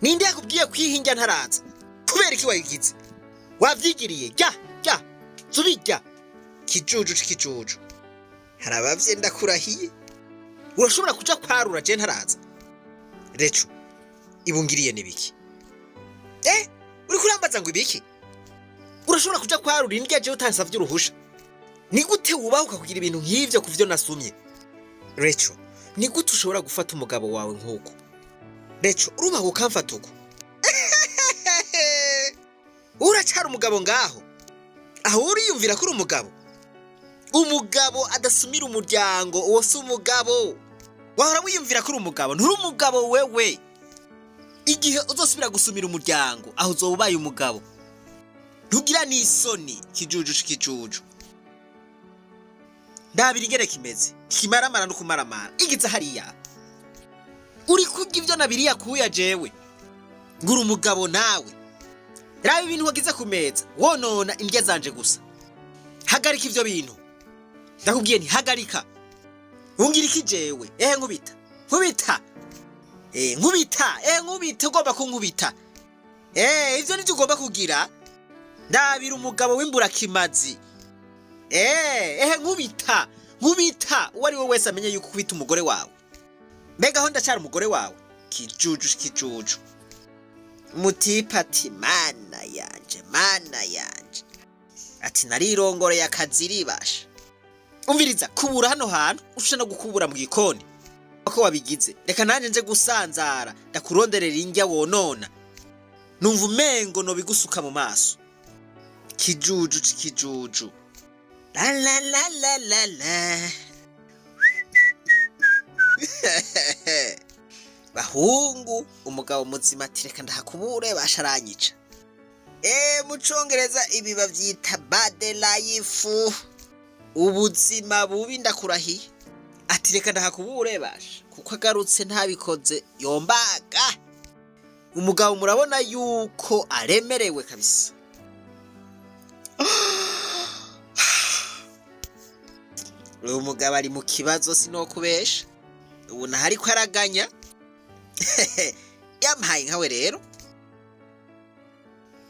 ninde yakubwiye kwihinja ntaraza kubera iki wayigize wavyigiriye jya zubijya kijuju harabavye ndakurahiye urashobora kuja kwarura je ntaraza reco ibungiriye nibiki uri kurambaza ngo ibiki urashobora kuja kwarura indya je utansavye uruhusha ni gute wubahuka kugira ibintu nk'ivyo kuvyo nasumye reco ni gute ushobora gufata umugabo wawe nk'uko reco urubaho ukamfata uko uracara umugabo ngaho aho uriyumvira ko uri umugabo adasumira umuryango uwo si umugabo wahora wiyumvira ko uri umugabo nturi umugabo wewe igihe uzosubira gusumira umuryango aho uzoba ubaye umugabo ntugira n'isoni kijuju ndabira ingene kimeze kimaramara no kumaramara igize hariya uri kurya ivyo nabiriya kuya jewe ngura umugabo nawe raba ibintu wagize ku meza wonona indya zanje gusa hagarika ivyo bintu ndakubwiye nti hagarika ungira iki jewe nkubita ugomba kunkubita ivyo nivyo ugomba kugira ndabira umugabo w'imbura kimazi nkubita uwo ari we wese amenye yuko kubita umugore wawe mbega aho ndacara umugore wawe kijuju mutipati mana yanje ati narirongoreye akazi ribasha umviriza kubura hano hantu ushaka no gukubura mu gikoni uko wabigize reka nanje nje gusanzara ndakuronderera indya wonona numva umengo no bigusuka mu maso kijuju la bahungu umugabo muzima ati reka ndahakubure basharanyica mu Congereza ibi bavyita bad life ubuzima bubi ndakurahiye ati reka ndahakubure basha kuko agarutse ntabikoze yombaga umugabo murabona yuko aremerewe kabisa uyu mugabo ari mu kibazo sinokubesha ubu nahari ko araganya yampaye nkawe rero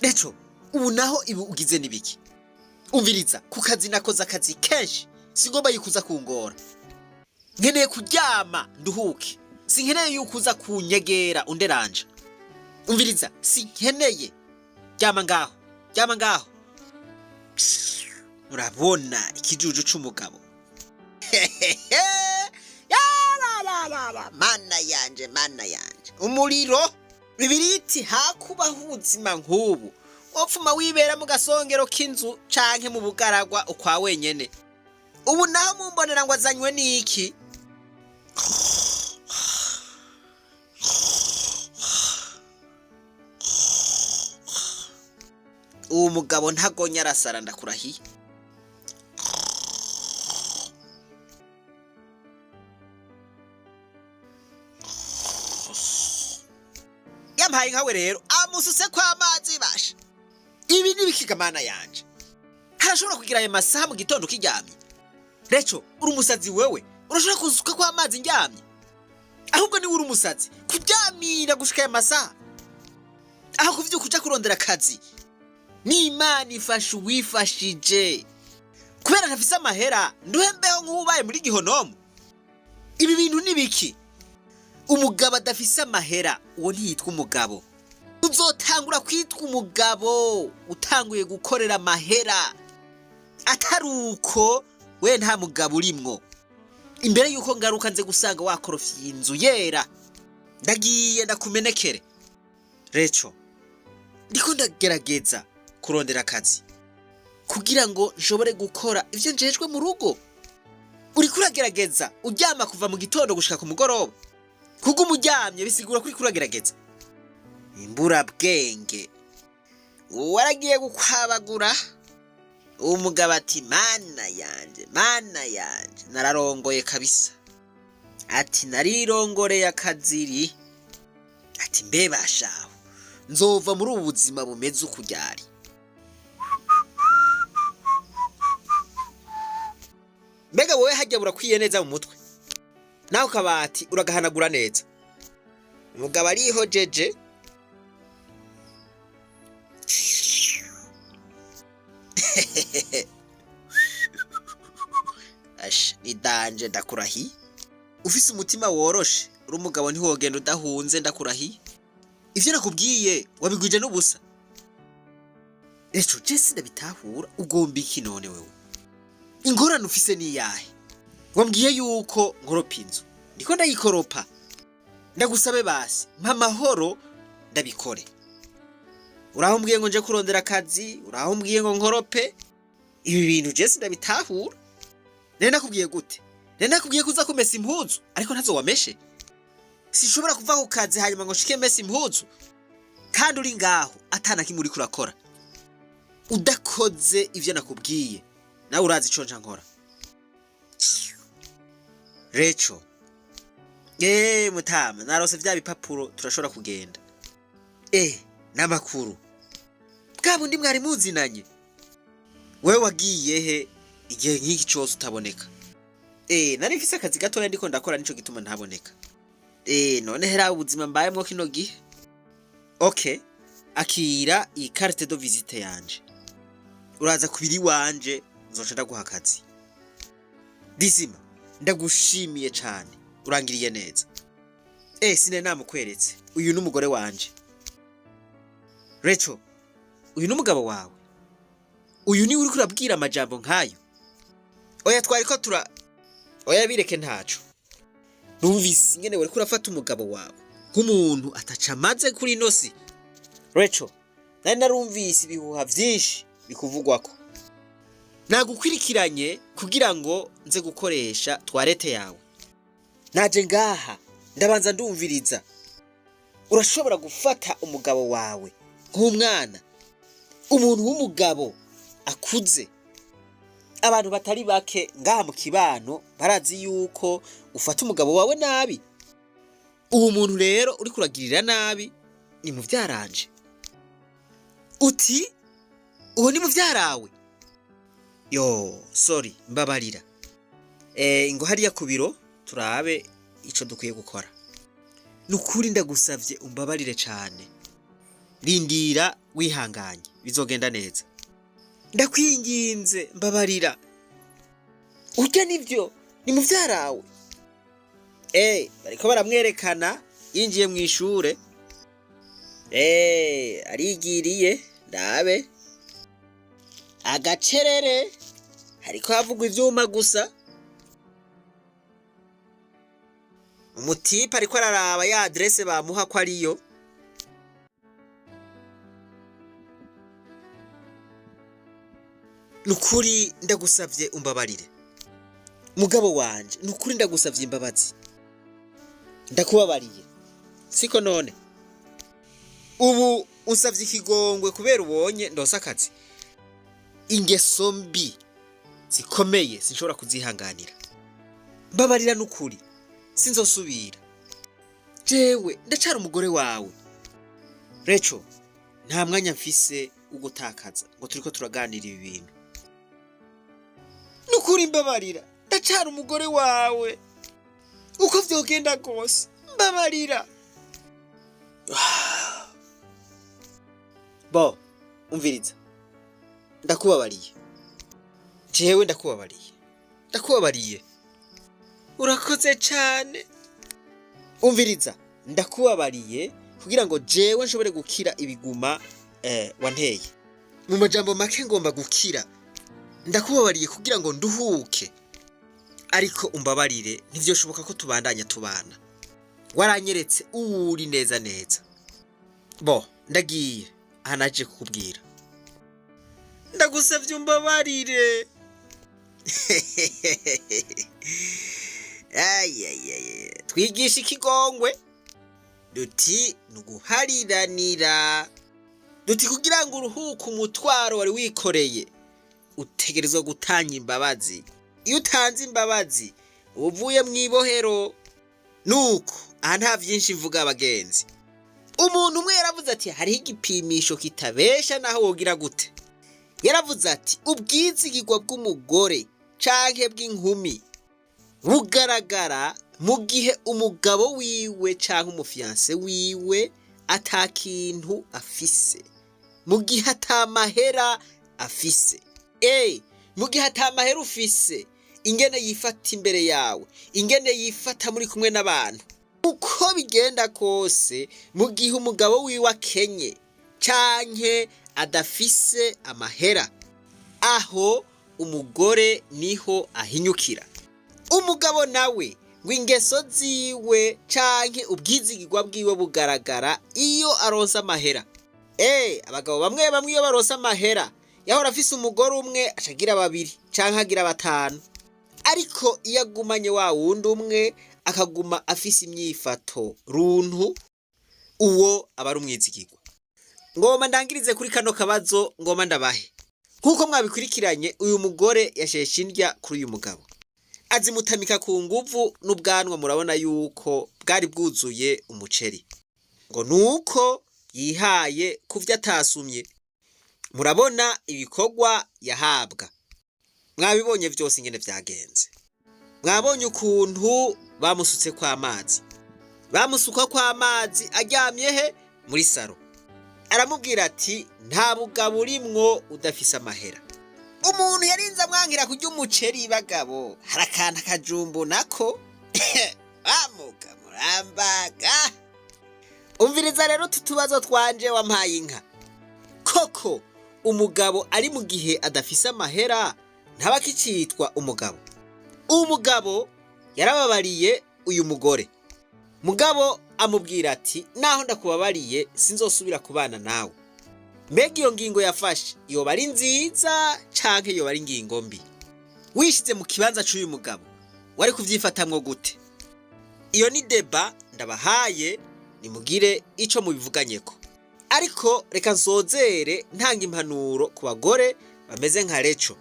reco ubu naho ibi ugize nibiki umviriza ku kazi nakoze akazi kenshi singomba yukuza kungora nkeneye kuryama nduhuke sinkeneye yukuza kunyegera underanje umviriza sinkeneye ryama ngaho urabona ikijuju c'umugabo mana yanje umuriro bibiriti hakubaho ubuzima nk'ubu wopfuma wibera mu gasongero k'inzu canke mu bugaragwa ukwa wenyene ubu naho mumbonera ngo azanywe n'iki uwo mugabo ntagonya arasara ndakurahiye yampaye nkawe rero amususe kwa amazi basha ibi nibikiga mana yanje harashobora kugira ayo masaha mu gitondo kiryamye reco uri umusazi wewe urashobora kuzuka kwa amazi ndyamye ahubwo ni uri umusazi kuryamira gushika ayo masaha aho kuvyuka uja kurondera akazi n'Imana ifasha uwifashije kubera ntafise amahera nduhembeho nk'ubaye muri gihonomo ibi bintu nibiki umugabo adafise amahera uwo ntiyitwa umugabo uzotangura kwitwa umugabo utanguye gukorera amahera ataruko we nta mugabo urimwo imbere yuko ngaruka nze gusanga wakorofye inzu yera ndagiye ndakumenekere reco ndiko ndagerageza kurondera akazi kugira ngo nshobore gukora ivyo njejwe mu rugo uri kuragerageza uryama kuva mu gitondo gushika ku mugoroba kuko umuryamye bisigura kuri kuragerageza imbura bwenge waragiye gukwabagura umugabo ati mana yanje nararongoye kabisa ati narirongoreye akaziri ati mbebashaho nzova muri ubu buzima bumeze ukuryari mbega wowe hajya burakwiye neza mu mutwe naho kabati uragahanagura neza umugabo arihojeje Ash, ni danje ndakurahi. Ufise umutima woroshe, uri umugabo ntiwogenda udahunze ndakurahi. Ivyo nakubwiye wabigwije n'ubusa. Ejo Jesse ndabitahura ugomba iki none wewe? Ingorane ufise ni yahe? Wambwiye yuko nkoropa inzu. Ndiko ndayikoropa. Ndagusabe basi, mpa mahoro ndabikore. Uraho mbwiye ngo nje kurondera akazi, uraho mbwiye ngo nkorope. Ibi bintu Jesse ndabitahura. Nenda kubwiye gute? Nenda kubwiye kuza kumesa impuzu, ariko ntazo wameshe. Sishobora kuva ku kazi hanyuma ngo shike mesa impuzu. Kandi uri ngaho atana kimwe uri kurakora. Udakoze ivyo nakubwiye. Nawe urazi ico nja nkora. Recho. Mutama, narose vya bipapuro turashobora kugenda. Namakuru. Bwabo ndi mwari muzinanye. Wewe wagiye he igihe nk'iki cyose utaboneka? Nari mfise akazi gatoya ndiko ndakora nico gituma ntaboneka. None hera ubuzima mbayemwo kino gihe. Okay, akira iyi carte de visite yanje. Uraza kubiri wanje nzoca ndaguha akazi. Dizima, ndagushimiye cyane. Urangiriye neza. Sine namukweretse. Uyu n'umugore wanje. Recho, uyu n'umugabo wawe. Uyu ni uri kurabwira amajambo nkayo. Oya twariko oya bireke ntaco. Numvise ingene wari kurafata umugabo wawe nk'umuntu atacamaze kuri nosi. Recho, nari narumvise ibihuha vyinshi bikuvugwako. Nagukwirikiranye kugira ngo nze gukoresha toilette yawe. Naje ngaha ndabanza ndumviriza. Urashobora gufata umugabo wawe nk'umwana. Umuntu w'umugabo akuze. Abantu batari bake ngaha mu kibano barazi yuko ufata umugabo wawe nabi. Uwo muntu rero uri kuragirira nabi ni muvyaranje. Uti uwo ni muvyarawe? Sorry, mbabarira. Ingo hariya ku biro turabe ico dukwiye gukora. Nukuri ndagusavye umbabarire cyane. Rindira wihanganye bizogenda neza. Ndakwinginze mbabarira. Urya nivyo ni muvyarawe? Bariko baramwerekana yinjiye mu ishure. Arigiriye ndabe. Agacerere hariko havugwa ivyuma gusa. Umutipa ariko araraba ya adresse bamuha ko ariyo. Nukuri ndagusavye umbabarire. Mugabo wanje, nukuri ndagusavye imbabazi. Ndakubabariye. Siko none. Ubu unsavye ikigongwe kubera ubonye ndose akazi. Ingeso mbi zikomeye sinshobora kuzihanganira. Mbabarira nukuri. Sinzosubira. Jewe ndacara umugore wawe. Recho, nta mwanya mfise ugutakaza ngo turiko turaganira ibi bintu. Nukuri mbabarira, ndacara umugore wawe. Uko vyogenda gose, mbabarira. Bo, umviriza. Ndakubabariye. Jewe ndakubabariye. Ndakubabariye. Urakoze cyane. Umviriza, ndakubabariye kugira ngo jewe nshobore gukira ibiguma wanteye. Mu majambo make ngomba gukira. Ndakubabariye kugira ngo nduhuke. Ariko umbabarire ntivyoshoboka ko tubandanya tubana. Waranyeretse uri neza neza. Bo, ndagiye. Hanaje kukubwira. Ndagusavye umbabarire. Twigisha ikigongwe. Duti nuguhariranira. Duti kugira ngo uruhuke umutwaro wari wikoreye. Utegerezwa gutanga imbabazi. Iyo utanze imbabazi uvuye mwibohero. Nuko aha nta vyinshi mvuga abagenzi. Umuntu umwe yaravuze ati hariho igipimisho kitabesha naho wogira gute. Yaravuze ati ubwizigirwa bw'umugore canke bw'inkumi bugaragara mu gihe umugabo wiwe canke umufiance wiwe atakintu afise, mu gihe atamahera afise. mu gihe atamahera ufise ingene yifata imbere yawe, ingene yifata muri kumwe n'abantu, uko bigenda kose mu gihe umugabo wiwe akenye canke adafise amahera, aho umugore niho ahinyukira. Umugabo nawe ngo ingeso ziwe canke ubwizigirwa bwiwe bugaragara iyo aronsa amahera. Abagabo bamwe bamwe iyo baronsa amahera yahora afise umugore umwe acagira babiri canke agira batanu, ariko iyo agumanye wa wundi umwe akaguma afise imyifato runtu, uwo aba ari umwizigirwa. Ngoma ndangirize kuri kano kabazo, ngoma ndabahe. Nkuko mwabikurikiranye, uyu mugore yasheshe indya kuri uyu mugabo, azimutamika ku nguvu, n'ubwanwa murabona yuko bwari bwuzuye umuceri, ngo nuko yihaye kuvya atasumye. Murabona ibikorwa yahabwa, mwabibonye vyose ingene vyagenze. Mwabonye ukuntu bamusutse kwa amazi, bamusuka kwa amazi aryamye he muri saro, aramubwira ati nta bugabo urimwo udafise amahera. Umuntu yarinze amwankira kurya umuceri bagabo, harakanta akajumbu nako amuga murambaga. Umviriza rero tutubazo twanje wampaye inka. Koko umugabo ari mu gihe adafise amahera ntaba kicitwa umugabo? Umugabo yarababariye uyu mugore, mugabo amubwira ati naho ndakubabariye sinzosubira kubana nawe. Mbega iyo ngingo yafashe yoba ari nziza canke yoba ari ngingo mbi? Wishize mu kibanza c'uyu mugabo wari kuvyifatamwo gute? Iyo ni deba ndabahaye, nimugire ico mubivuganyeko. Ariko reka nsozere ntanga impanuro ku bagore bameze nka Reco.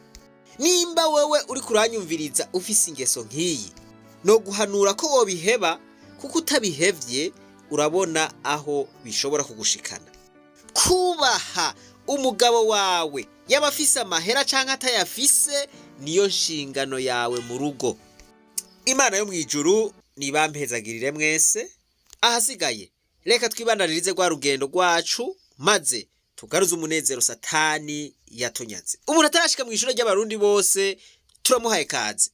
Nimba wewe uri kuranyumviriza ufise ingeso nk'iyi, no guhanura ko wobiheba, kuko utabihevye urabona aho bishobora kugushikana. Kubaha umugabo wawe yaba afise amahera canke atayafise, niyo nshingano yawe mu rugo. Imana yo mwijuru nibampezagirire mwese. Ahasigaye reka twibandaririze rwa rugendo rwacu, maze tugaruze umunezero Satani yatunyaze. Umuntu atarashika mu ishuri ry'abarundi bose turamuhaye kaze.